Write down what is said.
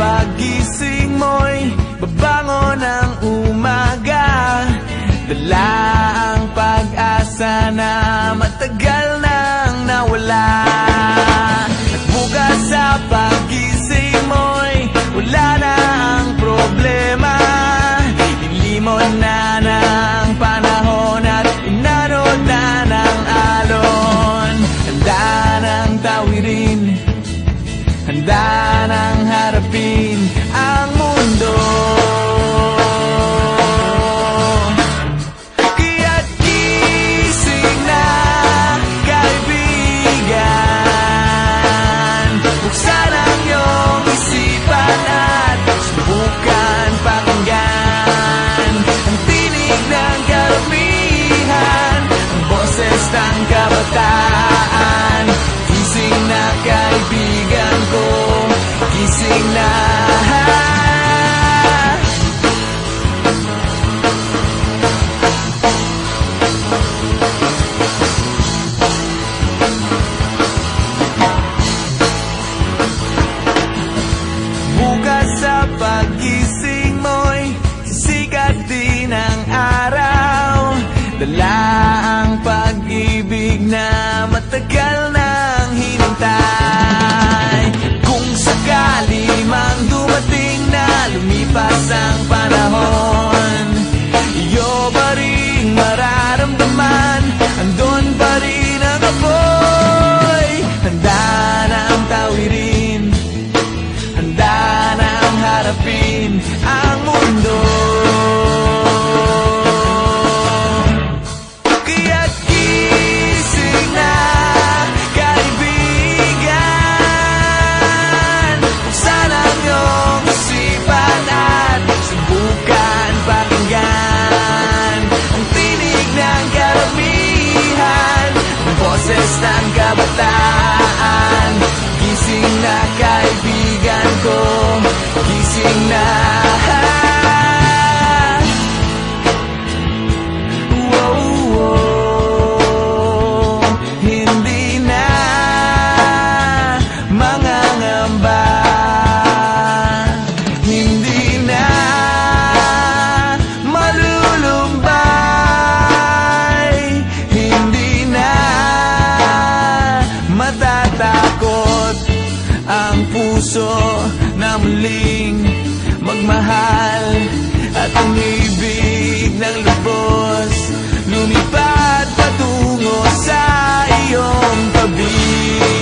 paggising mo'y babangon ng umaga, dala ang pag-asa na matagal nang nawala. At bukas sa paggising mo'y wala na ang problema, ilimon na ng panahon at inanod na ng alon. Handa ng tawirin, handa ng harapin ang mundo. Kaya't gising na, kaibigan, buksan ang iyong isipan at subukan pakinggan ang tinig ng karamihan, ang boses ng kabataan. Gising na, kaibigan ko, gising na. Bukas sa paggising mo'y sisikat din ang araw, dala ang pag-ibig na matagal nang hinintay. Kung sakali mang dumating na lumipas ang panahon, iyo ba rin mararamdaman, andon pa rin ang apoy. Handa na ang tawirin, handa na ang harapin ang mundo. Kaya't gising na, kaibigan, buksan ang iyong isipan at subukan pakinggan ang tinig ng karamihan, ang boses ng kabataan. Gising na, kaibigan ko, gising na. Hindi na mangangamba, hindi na malulumbay, hindi na matatakot ang puso na muling magmahal at umibig ng lubos, lumipad patungo sa iyong tabi.